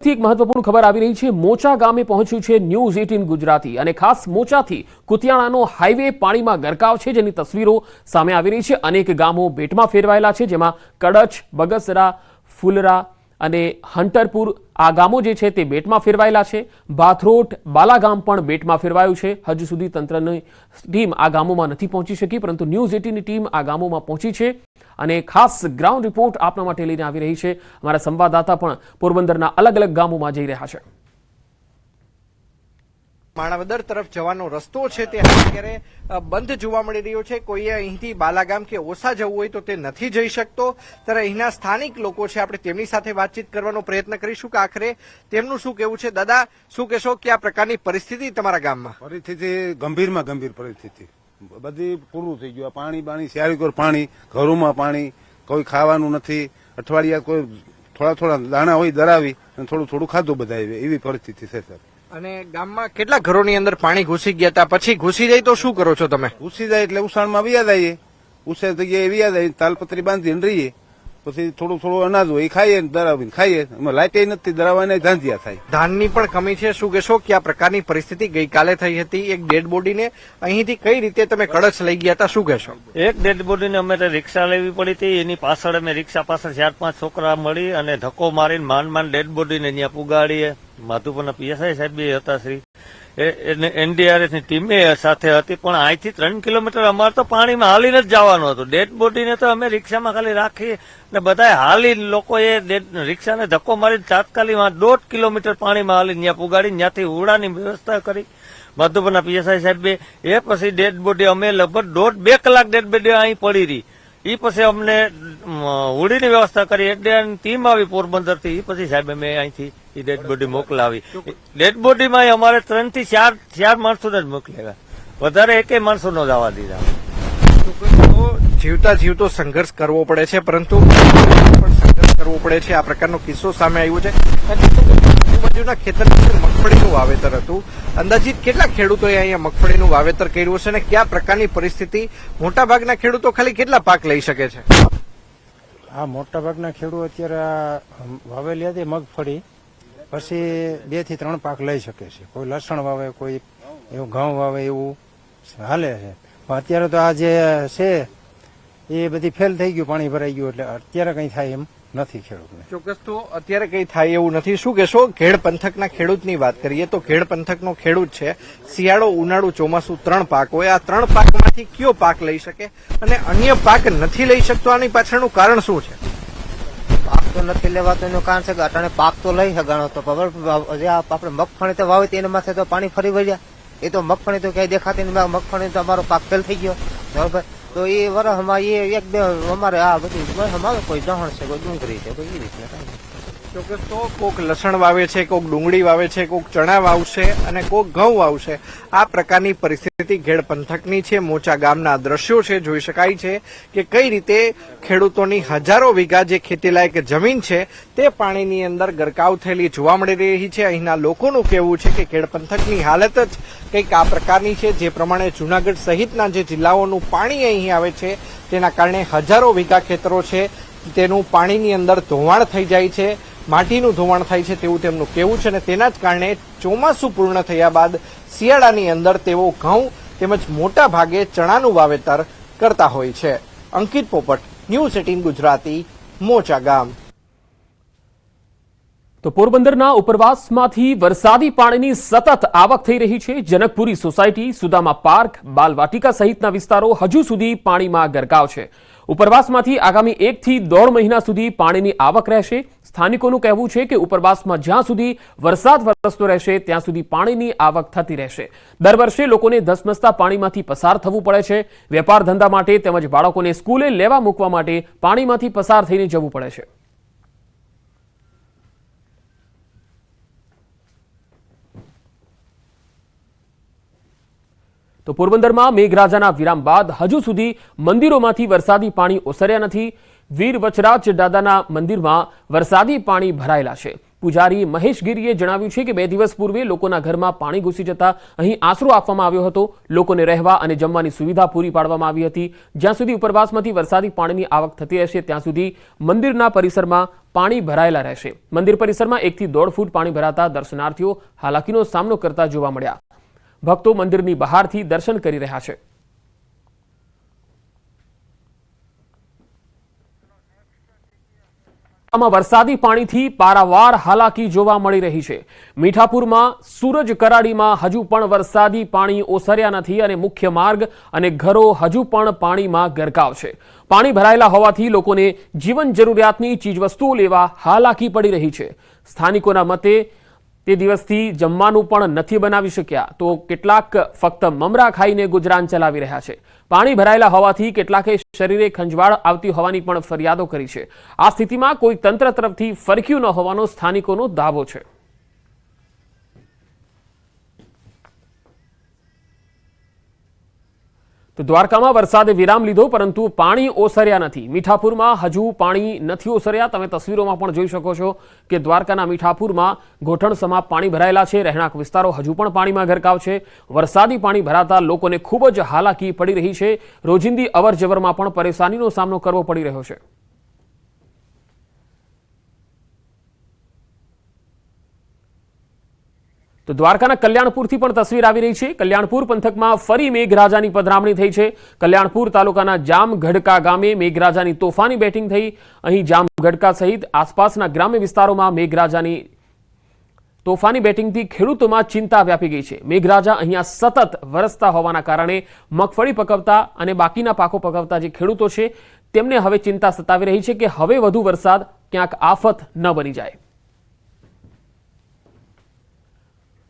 એક મહત્વપૂર્ણ ખબર આવી રહી છે। મોચા ગામે પહોંચ્યું છે ન્યૂઝ 18 ગુજરાતી અને ખાસ મોચાથી કુતિયાણાનો હાઈવે પાણીમાં ગરકાવ છે, જેની તસવીરો સામે આવી રહી છે। અનેક ગામો બેટમાં ફેરવાયેલા છે, જેમાં કડચ, બગસરા, ફુલરા અને હંટરપુર આ ગામો જે છે તે બેટમાં ફેરવાયેલા છે। બાથરોટ, બાલાગામ પણ બેટમાં ફેરવાયું છે। હજુ સુધી તંત્રની ટીમ આ ગામોમાં નથી પહોંચી શકી, પરંતુ ન્યૂઝ 18ની ટીમ આ ગામોમાં પહોંચી છે અને ખાસ ગ્રાઉન્ડ રિપોર્ટ આપના માટે લઈને આવી રહી છે। અમારા સંવાદદાતા પણ પોરબંદરના અલગ અલગ ગામોમાં જઈ રહ્યા છે। માણાવદર તરફ જવાનો રસ્તો છે તે અત્યારે બંધ જોવા મળી રહ્યો છે। કોઈએ અહીંથી બાલાગામ કે ઓસા જવું હોય તો તે નથી જઈ શકતો। ત્યારે અહીંના સ્થાનિક લોકો છે, આપણે તેમની સાથે વાતચીત કરવાનો પ્રયત્ન કરીશું કે આખરે તેમનું શું કહેવું છે। દાદા, શું કહેશો કે આ પ્રકારની પરિસ્થિતિ તમારા ગામમાં? પરિસ્થિતિ ગંભીરમાં ગંભીર પરિસ્થિતિ, બધી પૂરું થઈ ગયું। પાણી શિયાળીકોર પાણી, ઘરોમાં પાણી, કોઈ ખાવાનું નથી। અઠવાડિયા કોઈ થોડા દાણા હોય દરાવી અને થોડું ખાધું બધા, એવી પરિસ્થિતિ છે સર। અને ગામમાં કેટલા ઘરોની અંદર પાણી ઘૂસી ગયા હતા? પછી ઘૂસી જાય તો શું કરો છો તમે? ઘૂસી જાય એટલે ઉસાણમાં વ્યાદ આવીએ, ઉસે જગ્યાએ વ્યાદ આવી, તાલપત્રી બાંધીને રહીએ। પછી થોડું અનાજ હોય એ ખાઈએ, દરાવીને ખાઈએ। એમાં લાઇટે નથી, દરાવાને ધાંધિયા થાય। ધાનની પણ કમી છે। શું કહેશો કે આ પ્રકારની પરિસ્થિતિ ગઈકાલે થઈ હતી? એક ડેડ બોડીને અહીંથી કઈ રીતે તમે કડચ લઈ ગયા હતા, શું કહેશો? એક ડેડ બોડીને અમે રિક્ષા લેવી પડી હતી। એની પાછળ અમે રિક્ષા પાછળ 4-5 છોકરા મળી અને ધક્કો મારીને માંડ ડેડ બોડીને ત્યાં પુગાડીએ। માધુપુરના પીએસઆઈ સાહેબ હતા શ્રી, એનડીઆરએફ ની ટીમે સાથે હતી, પણ અહીંથી 3 કિલોમીટર અમારે તો પાણીમાં હાલીને જ જવાનું હતું। ડેડ બોડીને તો અમે રિક્ષામાં ખાલી રાખી ને બધા હાલી, લોકોએ રિક્ષાને ધક્કો મારી તાત્કાલિક 1.5 કિલોમીટર પાણીમાં હાલીને ત્યાં પુગાડી, ત્યાંથી ઉડાની વ્યવસ્થા કરી માધુપુરના પીએસઆઈ સાહેબે। એ પછી ડેડ બોડી અમે લગભગ 1.5-2 કલાક ડેડ બોડી અહીં પડી રહી। એ પછી અમને હોડીની વ્યવસ્થા કરી, એનડીઆરની ટીમ આવી પોરબંદરથી। એ પછી સાહેબ અમે અહીંથી એ ડેડ બોડી મોકલાવી। ડેડ બોડીમાં અમારે 3 થી 4 માણસોને જ મોકલેલા, વધારે એકેય માણસો નો જવા દીધા। જીવતા જીવતો સંઘર્ષ કરવો પડે છે, પરંતુ પણ સંઘર્ષ કરવો પડે છે। આ પ્રકારનો કિસ્સો સામે આવ્યો છે। આજુબાજુના ખેતરની અંદર મગફળીનું વાવેતર હતું। અંદાજિત કેટલા ખેડૂતોએ અહીંયા મગફળીનું વાવેતર કર્યું હશે અને કયા પ્રકારની પરિસ્થિતિ? મોટાભાગના ખેડૂતો ખાલી કેટલા પાક લઈ શકે છે? આ મોટાભાગના ખેડૂતો અત્યારે વાવેલી હતી મગફળી, પછી 2 થી 3 પાક લઈ શકે છે। કોઈ લસણ વાવે, કોઈ એવું ઘઉં વાવે, એવું હાલે છે। પણ અત્યારે તો આ જે છે એ બધી ફેલ થઈ ગયું, પાણી ભરાઈ ગયું, એટલે અત્યારે કઈ થાય એમ નથી ખેડૂતને। ચોક્કસ તો અત્યારે કઈ થાય એવું નથી। શું કહેશો? ખેડ પંથકના ખેડૂતની વાત કરીએ તો ખેડ પંથકનો ખેડૂત છે, શિયાળો, ઉનાળુ, ચોમાસું 3 પાક હોય। આ 3 પાકમાંથી કયો પાક લઈ શકે અને અન્ય પાક નથી લઈ શકતો? આની પાછળનું કારણ શું છે? પાક તો નથી લેવાતો એનું કારણ છે કે અટાણે પાક તો લઈ શકાણો, તો આપણે મગફળી તો વાવી એના માથે તો પાણી ફરી વળ્યા। એ તો મગફળી તો ક્યાંય દેખાતી નહીં, મગફળી તો અમારો પાક ફેલ થઈ ગયો, બરોબર। તો એ વરસમાં એ 1-2 અમારે આ બધી અમારે કોઈ દહણ છે, કોઈ ડુંગળી છે, કોઈ એ રીતના। ચોક્કસ તો કોક લસણ વાવે છે, કોક ડુંગળી વાવે છે, કોક ચણા વાવશે અને કોક ઘઉં વાવશે। આ પ્રકારની પરિસ્થિતિ ખેડ પંથકની છે। મોચા ગામના દ્રશ્યો છે, જોઈ શકાય છે કે કઈ રીતે ખેડૂતોની હજારો વીઘા જે ખેતીલાયક જમીન છે તે પાણીની અંદર ગરકાવ થયેલી જોવા મળી રહી છે। અહીંના લોકોનું કહેવું છે કે ખેડ પંથકની હાલત જ કંઈક આ પ્રકારની છે। જે પ્રમાણે જૂનાગઢ સહિતના જે જિલ્લાઓનું પાણી અહીં આવે છે તેના કારણે હજારો વીઘા ખેતરો છે તેનું પાણીની અંદર ધોવાણ થઈ જાય છે, માટીનું ધોવાણ થાય છે તેવું તેમનું કહેવું છે। અને તેના જ કારણે ચોમાસું પૂર્ણ થયા બાદ શિયાળાની અંદર તેઓ ઘઉં તેમજ મોટા ભાગે ચણાનું વાવેતર કરતા હોય છે। અંકિત પોપટ, ન્યૂઝ 18 ગુજરાતી, મોચા ગામ। તો પોરબંદરના ઉપરવાસમાંથી વરસાદી પાણીની સતત આવક થઈ રહી છે। જનકપુરી સોસાયટી, સુદામા પાર્ક, બાલવાટિકા સહિતના વિસ્તારો હજુ સુધી પાણીમાં ગરકાવ છે। ઉપરવાસમાંથી આગામી 1 થી 1.5 મહિના સુધી પાણીની આવક રહેશે। સ્થાનિકોનું કહેવું છે કે ઉપરવાસમાં જ્યાં સુધી વરસાદ વરસતો રહેશે ત્યાં સુધી પાણીની આવક થતી રહેશે। દર વર્ષે લોકોને ધસમસતા પાણીમાંથી પસાર થવું પડે છે। વેપાર ધંધા માટે તેમજ બાળકોને સ્કૂલે લેવા મૂકવા માટે પાણીમાંથી પસાર થઈને જવું પડે છે। તો પોરબંદરમાં મેઘરાજાના વિરામ બાદ હજુ સુધી મંદિરોમાંથી વરસાદી પાણી ઓસર્યા નથી। વીર વચરાજ દાદાના મંદિરમાં વરસાદી પાણી ભરાયેલા છે। પૂજારી મહેશ ગીરીએ જણાવ્યું છે કે 2 દિવસ પૂર્વે લોકોના ઘરમાં પાણી ઘૂસી જતા અહીં આશરો આપવામાં આવ્યો હતો. લોકોને રહેવા અને જમવાની સુવિધા પૂરી પાડવામાં આવી હતી. જ્યાં સુધી ઉપરવાસમાંથી વરસાદી પાણીની આવક થતી રહેશે ત્યાં સુધી મંદિરના પરિસરમાં પાણી ભરાયેલા રહેશે. મંદિર પરિસરમાં 1 થી 1.5 ફૂટ પાણી ભરાતા દર્શનાર્થીઓ હાલાકીનો સામનો કરતા જોવા મળ્યા. ભક્તો મંદિરની બહારથી દર્શન કરી રહ્યા છે. વરસાદી પાણીથી પારાવાર હાલાકી જોવા મળી રહી છે. મીઠાપુરમાં સૂરજ કરાડીમાં હજુ પણ વરસાદી પાણી ઓસર્યા નથી અને મુખ્ય માર્ગ અને ઘરો હજુ પણ પાણીમાં ગરકાવ છે. પાણી ભરાયેલા હોવાથી લોકોને જીવન જરૂરિયાતની ચીજવસ્તુઓ લેવા હાલાકી પડી રહી છે. સ્થાનિકોના મતે તે દિવસથી જમવાનું પણ નથી બનાવી શક્યા તો કેટલાક ફક્ત મમરા ખાઈને ગુજરાન ચલાવી રહ્યા છે. પાણી ભરાયેલા હોવાથી કેટલાકે શરીરે ખંજવાળ આવતી હોવાની પણ ફરિયાદો કરી છે. આ સ્થિતિમાં કોઈ તંત્ર તરફથી ફરક્યું ન હોવાનો સ્થાનિકોનો દાવો છે. તો દ્વારકામાં વરસાદે વિરામ લીધો પરંતુ પાણી ઓસર્યા નથી. મીઠાપુરમાં હજુ પાણી નથી ઓસર્યા. તમે તસવીરોમાં પણ જોઈ શકો છો કે દ્વારકાના મીઠાપુરમાં ઘોટણસમાં પાણી ભરાયેલા છે. રહેણાંક વિસ્તારો હજુ પણ પાણીમાં ગરકાવ છે. વરસાદી પાણી ભરાતા લોકોને ખૂબ જ હાલાકી પડી રહી છે. રોજિંદી અવરજવરમાં પણ પરેશાનીનો સામનો કરવો પડી રહ્યો છે. તો દ્વારકાના કલ્યાણપુરથી પણ તસવીર આવી રહી છે. કલ્યાણપુર પંથકમાં ફરી મેઘરાજાની પધરામણી થઈ છે. કલ્યાણપુર તાલુકાના જામગઢકા ગામે મેઘરાજાની તોફાની બેટિંગ થઈ. અહીં જામગઢકા સહિત આસપાસના ગ્રામ્ય વિસ્તારોમાં મેઘરાજાની તોફાની બેટિંગથી ખેડૂતોમાં ચિંતા વ્યાપી ગઈ છે. મેઘરાજા અહીંયા સતત વરસતા હોવાના કારણે મગફળી પકવતા અને બાકીના પાકો પકવતા જે ખેડૂતો છે તેમને હવે ચિંતા સતાવી રહી છે કે હવે વધુ વરસાદ ક્યાંક આફત ન બની જાય.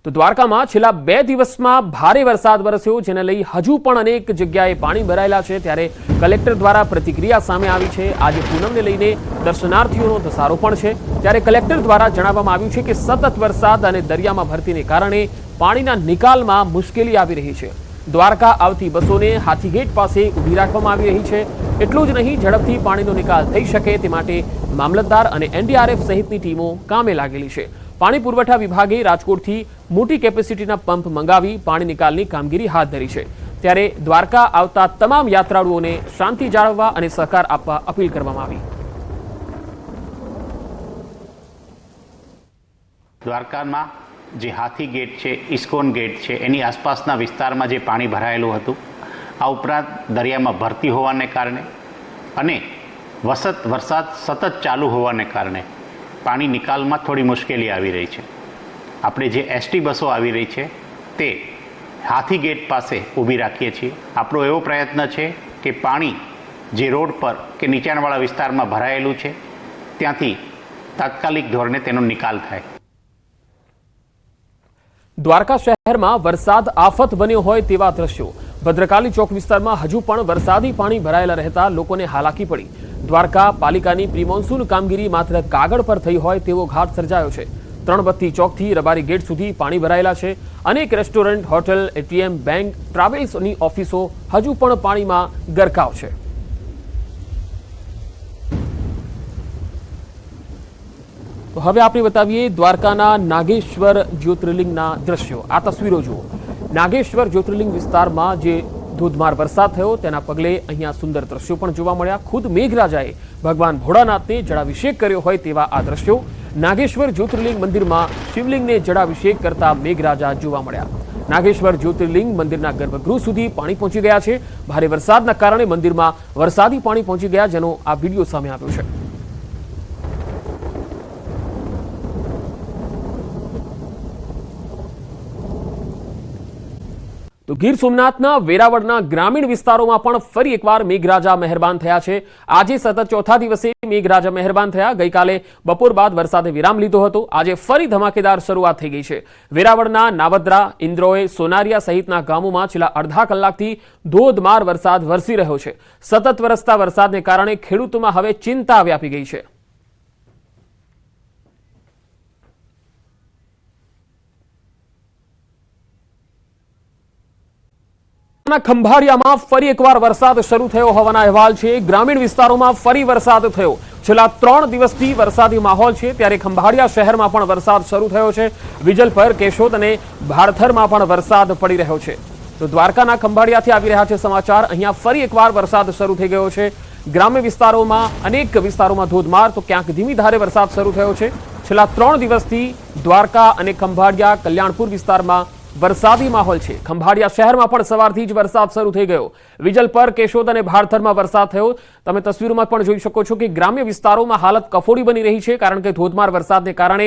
તો દ્વારકામાં છેલ્લા 2 દિવસમાં ભારે વરસાદ વરસ્યો જેને લઈ હજુ પણ અનેક જગ્યાએ પાણી ભરાયેલા છે. ત્યારે કલેક્ટર દ્વારા પ્રતિક્રિયા સામે આવી છે. આજે પૂનમને લઈને દર્શનાર્થીઓનો ધસારો પણ છે. ત્યારે કલેક્ટર દ્વારા જણાવવામાં આવ્યું છે કે સતત વરસાદ અને દરિયામાં ભરતીને કારણે પાણીના નિકાલમાં મુશ્કેલી આવી રહી છે. દ્વારકા આવતી બસોને હાથીગેટ પાસે ઊભી રાખવામાં આવી રહી છે. એટલું જ નહીં, ઝડપથી પાણીનો નિકાલ થઈ શકે તે માટે મામલતદાર અને NDRF સહિતની ટીમો કામે લાગેલી છે. પાણી પુરવઠા વિભાગે રાજકોટથી મોટી કેપેસિટીના પંપ મંગાવી પાણી નિકાલની કામગીરી હાથ ધરી છે. ત્યારે દ્વારકા આવતા તમામ યાત્રાળુઓને શાંતિ જાળવવા અને સહકાર આપવા અપીલ કરવામાં આવી. દ્વારકામાં જે હાથી ગેટ છે, ઇસ્કોન ગેટ છે, એની આસપાસના વિસ્તારમાં જે પાણી ભરાયેલું હતું, આ ઉપરાંત દરિયામાં ભરતી હોવાને કારણે અને વરસાદ સતત ચાલુ હોવાને કારણે પાણી નિકાલમાં થોડી મુશ્કેલી આવી રહી છે. આપણે જે ST બસો આવી રહી છે તે હાથી ગેટ પાસે ઊભી રાખીએ છીએ. આપણો એવો પ્રયત્ન છે કે પાણી જે રોડ પર કે નીચાણવાળા વિસ્તારમાં ભરાયેલું છે ત્યાંથી તાત્કાલિક ધોરણે તેનો નિકાલ થાય. દ્વારકા શહેરમાં વરસાદ આફત બન્યો હોય તેવા દ્રશ્યો. ભદ્રકાલી ચોક વિસ્તારમાં હજુ પણ વરસાદી પાણી ભરાયેલા રહેતા લોકોને હાલાકી પડી. દ્વારકા પાલિકાની પ્રી મોન્સૂન કામગીરી માત્ર કાગળ પર થઈ હોય તેવો ઘાટ સર્જાયો છે. ત્રણબત્તી ચોકથી રબારી ગેટ સુધી પાણી ભરાયેલા છે. અનેક રેસ્ટોરન્ટ, હોટેલ, ATM, બેંક, ટ્રાવેલ્સની ઓફિસો હજુ પણ પાણીમાં ગરકાવ છે. તો હવે આપણે બતાવીએ દ્વારકાના નાગેશ્વર જ્યોતિર્લિંગના દ્રશ્યો. આ તસવીરો જુઓ. નાગેશ્વર જ્યોતિર્લિંગ વિસ્તારમાં જે ધોધમાર વરસાદ થયો તેના પગલે અહીંયા સુંદર દ્રશ્યો પણ જોવા મળ્યા. ખુદ મેઘરાજાએ ભગવાન ભોળાનાથને જળાભિષેક કર્યો હોય તેવા આ દ્રશ્યો. નાગેશ્વર જ્યોતિર્લિંગ મંદિરમાં શિવલિંગને જળાભિષેક કરતા મેઘરાજા જોવા મળ્યા. નાગેશ્વર જ્યોતિર્લિંગ મંદિરના ગર્ભગૃહ સુધી પાણી પહોંચી ગયા છે. ભારે વરસાદના કારણે મંદિરમાં વરસાદી પાણી પહોંચી ગયા જેનો આ વિડીયો સામે આવ્યો છે. તો ગીર સોમનાથના વેરાવળના ગ્રામીણ વિસ્તારોમાં પણ ફરી એકવાર મેઘરાજા મહેરબાન થયા છે. આજે સતત ચોથા દિવસે મેઘરાજા મહેરબાન થયા. ગઈકાલે બપોર બાદ વરસાદે વિરામ લીધો હતો. આજે ફરી ધમાકેદાર શરૂઆત થઈ ગઈ છે. વેરાવળના નાવદ્રા, ઇન્દ્રોય, સોનારિયા સહિતના ગામોમાં છેલ્લા અડધા કલાકથી ધોધમાર વરસાદ વરસી રહ્યો છે. સતત વરસતા વરસાદને કારણે ખેડૂતોમાં હવે ચિંતા વ્યાપી ગઈ છે. ખંભાળિયામાં ફરી એકવાર વરસાદ શરૂ થયો હોવાના અહેવાલ છે. ગ્રામીણ વિસ્તારોમાં ફરી વરસાદ થયો. છેલ્લા 3 દિવસથી વરસાદી માહોલ છે, ત્યારે ખંભાળિયા શહેરમાં પણ વરસાદ શરૂ થયો છે. વિજલપર, કેશોદ અને ભારથરમાં પણ વરસાદ પડી રહ્યો છે. તો દ્વારકાના ખંભાળિયાથી આવી રહ્યા છે સમાચાર. અહીંયા ફરી એકવાર વરસાદ શરૂ થઈ ગયો છે. ગ્રામ્ય વિસ્તારોમાં અનેક વિસ્તારોમાં ધોધમાર તો ક્યાંક ધીમી ધારે વરસાદ શરૂ થયો છે. છેલ્લા 3 દિવસથી દ્વારકા અને ખંભાળિયા, કલ્યાણપુર વિસ્તારમાં વરસાદી માહોલ છે. ખંભાળિયા શહેરમાં પણ સવારથી જ વરસાદ શરૂ થઈ ગયો. વિજલપર, કેશોદ અને ભારથરમાં વરસાદ થયો. તમે તસવીરોમાં પણ જોઈ શકો છો કે ગ્રામ્ય વિસ્તારોમાં હાલત કફોડી બની રહી છે, કારણ કે ધોધમાર વરસાદને કારણે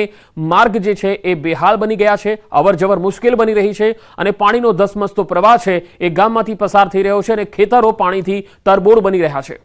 માર્ગ જે છે એ બેહાલ બની ગયા છે. અવરજવર મુશ્કેલ બની રહી છે અને પાણીનો ધસમસતો પ્રવાહ છે એ ગામમાંથી પસાર થઈ રહ્યો છે અને ખેતરો પાણીથી તરબોળ બની રહ્યા છે.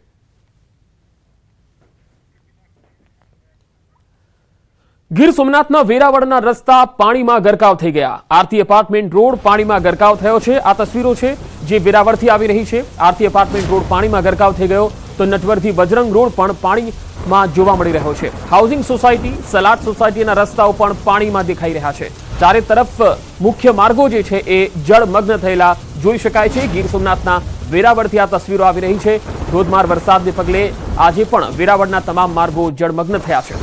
ગીર સોમનાથના વેરાવળના રસ્તા પાણીમાં ગરકાવ થઈ ગયા. આરતી એપાર્ટમેન્ટ રોડ પાણીમાં ગરકાવ થયો છે. આ તસવીરો છે જે વેરાવળથી આવી રહી છે. આરતી એપાર્ટમેન્ટ રોડ પાણીમાં ગરકાવ થઈ ગયો તો નટવરથી બજરંગ રોડ પણ પાણીમાં જોવા મળી રહ્યો છે. હાઉસિંગ સોસાયટી, સલાડ સોસાયટીના રસ્તાઓ પણ પાણીમાં દેખાઈ રહ્યા છે. ચારે તરફ મુખ્ય માર્ગો જે છે એ જળમગ્ન થયેલા જોઈ શકાય છે. ગીર સોમનાથના વેરાવળથી આ તસવીરો આવી રહી છે. ધોધમાર વરસાદને પગલે આજે પણ વેરાવળના તમામ માર્ગો જળમગ્ન થયા છે.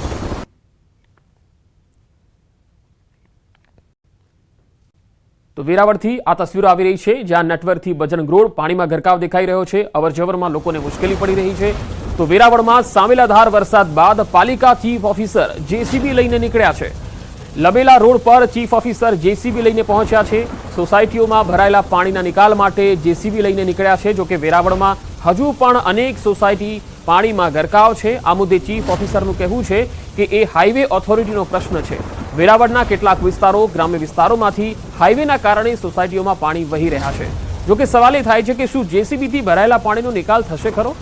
તો વેરાવળથી આ તસવીરો આવી રહી છે, જ્યાં નટવરથી બજરંગ રોડ પાણીમાં ગરકાવ દેખાઈ રહ્યો છે. અવરજવરમાં લોકોને મુશ્કેલી પડી રહી છે. તો વેરાવળમાં સામેલાધાર વરસાદ બાદ પાલિકા ચીફ ઓફિસર જેસીબી લઈને નીકળ્યા છે. લબેલા રોડ પર ચીફ ઓફિસર જેસીબી લઈને પહોંચ્યા છે. સોસાયટીઓમાં ભરાયેલા પાણીના નિકાલ માટે જેસીબી લઈને નીકળ્યા છે. જોકે વેરાવળમાં હજુ પણ અનેક સોસાયટી પાણીમાં ગરકાવ છે. આ મુદ્દે ચીફ ઓફિસરનું કહેવું છે કે એ હાઈવે ઓથોરિટીનો પ્રશ્ન છે. વેરાવળના કેટલાક વિસ્તારો, ગ્રામ્ય વિસ્તારોમાંથી હાઈવેના કારણે સોસાયટીઓમાં પાણી વહી રહ્યા છે. જોકે સવાલ એ થાય છે કે શું જેસીબીથી ભરાયેલા પાણીનો નિકાલ થશે ખરો?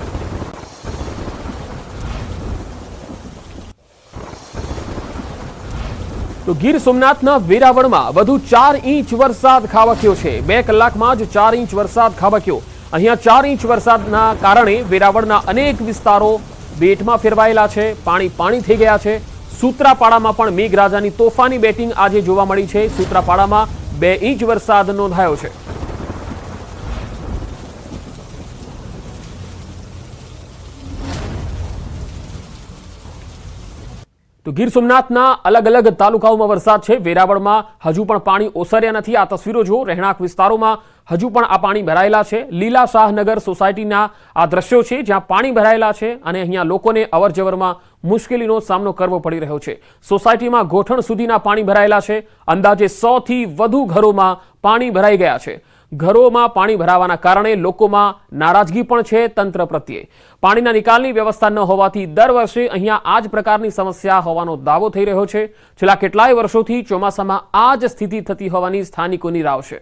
તો ગીર સોમનાથના વેરાવળમાં વધુ 4 ઇંચ વરસાદ ખાબક્યો છે. 2 કલાકમાં જ 4 ઇંચ વરસાદ ખાબક્યો. અહીંયા 4 ઇંચ વરસાદના કારણે વેરાવળના અનેક વિસ્તારો બેટમાં ફેરવાયેલા છે. પાણી થઈ ગયા છે. સૂત્રાપાડામાં પણ મેઘરાજાની તોફાની બેટિંગ આજે જોવા મળી છે. સૂત્રાપાડામાં 2 ઇંચ વરસાદ નોંધાયો છે. તો ગીર સોમનાથના અલગ અલગ તાલુકાઓમાં વરસાદ છે. વેરાવળમાં હજુ પણ પાણી ઓસર્યા નથી. આ તસવીરો જુઓ. રહેણાંક વિસ્તારોમાં હજુ પણ આ પાણી ભરાયેલા છે. લીલા શાહનગર સોસાયટીના આ દ્રશ્યો છે, જ્યાં પાણી ભરાયેલા છે અને અહીંયા લોકોને અવરજવરમાં મુશ્કેલીનો સામનો કરવો પડી રહ્યો છે. સોસાયટીમાં ગોઠણ સુધીના પાણી ભરાયેલા છે. અંદાજે 100 થી વધુ ઘરોમાં પાણી ભરાઈ ગયા છે. ઘરોમાં પાણી ભરાવાના કારણે લોકોમાં નારાજગી પણ છે તંત્ર પ્રત્યે. પાણીના નિકાલની વ્યવસ્થા ન હોવાથી દર વર્ષે અહીંયા આ જ પ્રકારની સમસ્યા હોવાનો દાવો થઈ રહ્યો છે. છેલ્લા કેટલાય વર્ષોથી ચોમાસામાં આ જ સ્થિતિ થતી હોવાની સ્થાનિકોની રાવ છે.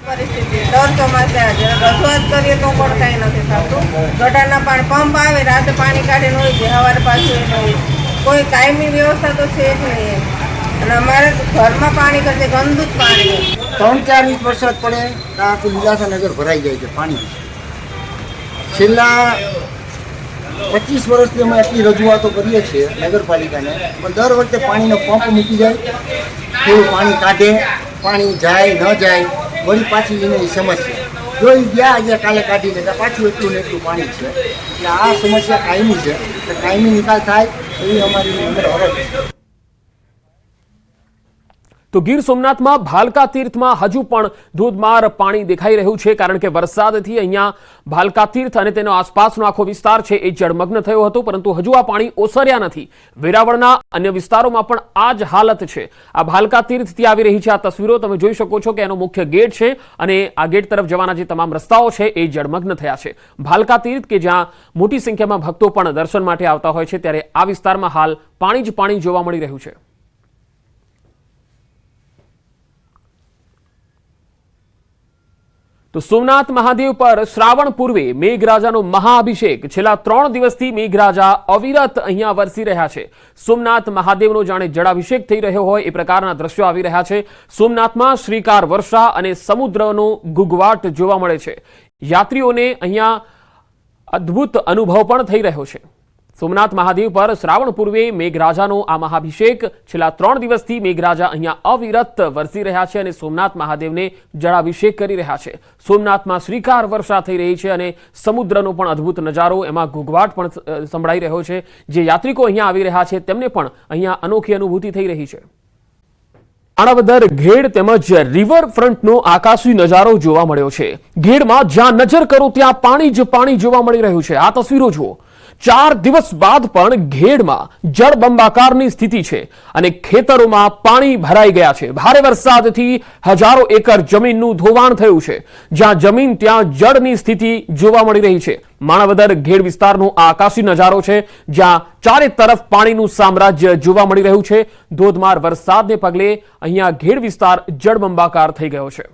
પરિસ્થિતિ દર ચોમાસે રજૂઆત કરીએ તો પણ કઈ નથી થતું. ગટરના પાણી પંપ આવે, રાતે પાણી કાઢીને હોય છે, સવારે પાછું હોય. કોઈ કાયમી વ્યવસ્થા તો છે જ નહીં. અને અમારે ઘરમાં પાણી કરશે ગંદુ જ પાણી. 3-4 ઇંચ વરસાદ પડે તો આખું લીલાસાનગર ભરાઈ જાય છે પાણી. છેલ્લા 25 વર્ષથી અમે આટલી રજૂઆતો કરીએ છીએ નગરપાલિકાને, પણ દર વખતે પાણીનો પંપ મૂકી જાય, થોડું પાણી કાઢે, પાણી જાય ન જાય, વળી પાછી એની સમસ્યા. જો એ ગયા આજે કાલે કાઢી લેતા પાછું એટલું ને એટલું પાણી છે. એટલે આ સમસ્યા કાયમી છે. એટલે કાયમી નિકાલ થાય એવી અમારી અંદર અરજ છે. તો ગીર સોમનાથમાં ભાલકા તીર્થમાં હજુ પણ ધોધમાર પાણી દેખાઈ રહ્યું છે, કારણ કે વરસાદથી અહીંયા ભાલકા તીર્થ અને તેનો આસપાસનો આખો વિસ્તાર છે એ જળમગ્ન થયો હતો, પરંતુ હજુ આ પાણી ઓસર્યા નથી. વેરાવળના અન્ય વિસ્તારોમાં પણ આ જ હાલત છે. આ ભાલકા તીર્થથી આવી રહી છે આ તસવીરો. તમે જોઈ શકો છો કે એનો મુખ્ય ગેટ છે અને આ ગેટ તરફ જવાના જે તમામ રસ્તાઓ છે એ જળમગ્ન થયા છે. ભાલકા તીર્થ કે જ્યાં મોટી સંખ્યામાં ભક્તો પણ દર્શન માટે આવતા હોય છે, ત્યારે આ વિસ્તારમાં હાલ પાણી જ પાણી જોવા મળી રહ્યું છે. તો સોમનાથ મહાદેવ પર શ્રાવણ પૂર્વે મેઘરાજાનો મહાઅભિષેક. છેલ્લા 3 દિવસથી મેઘરાજા અવિરત અહીંયા વરસી રહ્યા છે. સોમનાથ મહાદેવનો જાણે જળાભિષેક થઈ રહ્યો હોય એ પ્રકારના દ્રશ્યો આવી રહ્યા છે. સોમનાથમાં શ્રીકાર વર્ષા અને સમુદ્રનો ઘૂઘવાટ જોવા મળે છે. યાત્રીઓને અહીંયા અદ્ભુત અનુભવ પણ થઈ રહ્યો છે. સોમનાથ મહાદેવ પર શ્રાવણ પૂર્વે મેઘરાજાનો આ મહાભિષેક છેલ્લા 3 દિવસથી મેઘરાજા અહીંયા અવિરત વરસી રહ્યા છે અને સોમનાથ મહાદેવને જળાભિષેક કરી રહ્યા છે। સોમનાથમાં શ્રીકાર વર્ષા થઈ રહી છે અને સમુદ્રનો પણ અદ્ભુત નજારો, એમાં ઘૂઘવાટ પણ સંભળાઈ રહ્યો છે। જે યાત્રિકો અહીંયા આવી રહ્યા છે તેમને પણ અહીંયા અનોખી અનુભૂતિ થઈ રહી છે। માણાવદર ઘેડ તેમજ રિવરફ્રન્ટનો આકાશી નજારો જોવા મળ્યો છે। ઘેડમાં જ્યાં નજર કરો ત્યાં પાણી જ પાણી જોવા મળી રહ્યું છે। આ તસવીરો જુઓ। 4 દિવસ બાદ પણ ઘેડમાં જળબંબાકારની સ્થિતિ છે અને ખેતરોમાં પાણી ભરાઈ ગયા છે। ભારે વરસાદથી હજારો એકર જમીનનું ધોવાણ થયું છે। જ્યાં જમીન ત્યાં જળની સ્થિતિ જોવા મળી રહી છે। માણાવદર ઘેડ વિસ્તારનો આ આકાશી નજારો છે, જ્યાં ચારે તરફ પાણીનું સામ્રાજ્ય જોવા મળી રહ્યું છે। ધોધમાર વરસાદને પગલે અહીંયા ઘેડ વિસ્તાર જળબંબાકાર થઈ ગયો છે।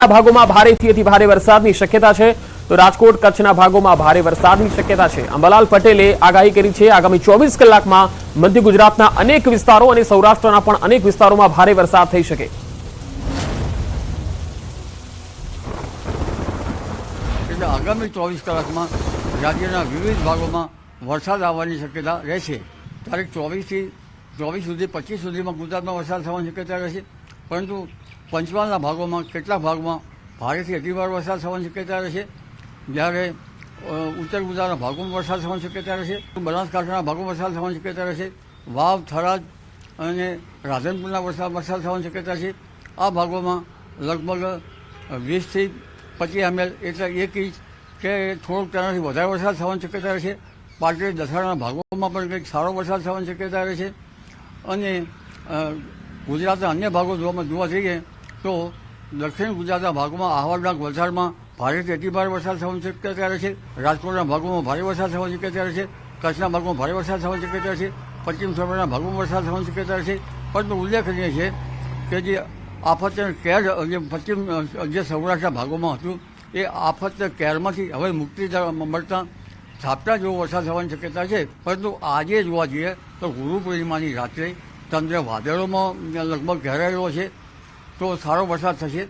ભાગોમાં ભારેથી અતિ ભારે વરસાદની શક્યતા છે તો રાજકોટ કચ્છના ભાગોમાં ભારે વરસાદની શક્યતા છે। અંબાલાલ પટેલે આગાહી કરી છે આગામી 24 કલાકમાં મધ્ય ગુજરાતના અનેક વિસ્તારો અને સૌરાષ્ટ્રના પણ અનેક વિસ્તારોમાં ભારે વરસાદ થઈ શકે। એટલે આગામી 24 કલાકમાં રાજ્યના વિવિધ ભાગોમાં વરસાદ આવવાની શક્યતા રહેશે। તારીખ 24 સુધી 25 સુધીમાં ગુજરાતમાં વરસાદ થવાની શક્યતા રહેશે, પરંતુ પંચમહાલના ભાગોમાં કેટલાક ભાગમાં ભારેથી અતિભારે વરસાદ થવાની શક્યતા રહેશે, જ્યારે ઉત્તર ગુજરાતના ભાગોમાં વરસાદ થવાની શક્યતા રહેશે। બનાસકાંઠાના ભાગોમાં વરસાદ થવાની શક્યતા રહેશે। વાવ, થરાદ અને રાધનપુરના વરસાદ થવાની શક્યતા છે। આ ભાગોમાં લગભગ 20 થી 25 ml એટલે 1 ઇંચ કે થોડોક તેનાથી વધારે વરસાદ થવાની શક્યતા રહેશે। પાટડી, દસાડાના ભાગોમાં પણ કંઈક સારો વરસાદ થવાની શક્યતા રહેશે। અને ગુજરાતના અન્ય ભાગો જોવા જઈએ તો દક્ષિણ ગુજરાતના ભાગોમાં આહવા, વલસાડમાં ભારેથી અતિભારે વરસાદ થવાની શક્યતા રહેશે। રાજકોટના ભાગોમાં ભારે વરસાદ થવાની શક્યતા રહેશે। કચ્છના ભાગોમાં ભારે વરસાદ થવાની શક્યતા રહેશે। પશ્ચિમ સૌરાષ્ટ્રના ભાગોમાં વરસાદ થવાની શક્યતા રહેશે। પરંતુ ઉલ્લેખનીય છે કે જે આફત કેર જે પશ્ચિમ જે સૌરાષ્ટ્રના ભાગોમાં હતું એ આફત કેરમાંથી હવે મુક્તિ મળતા ઝાપટા જેવો વરસાદ થવાની શક્યતા છે। પરંતુ આજે જોવા જઈએ તો ગુરુ પૂર્ણિમાની રાત્રે ચંદ્ર વાદળોમાં લગભગ ઘેરાયેલો છે તો સારો વરસાદ થશે,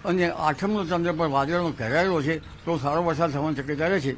અને 8મનો ચંદ્ર પર વાદળોમાં ઘેરાયેલો છે તો સારો વરસાદ થવાની શક્યતા રહેશે।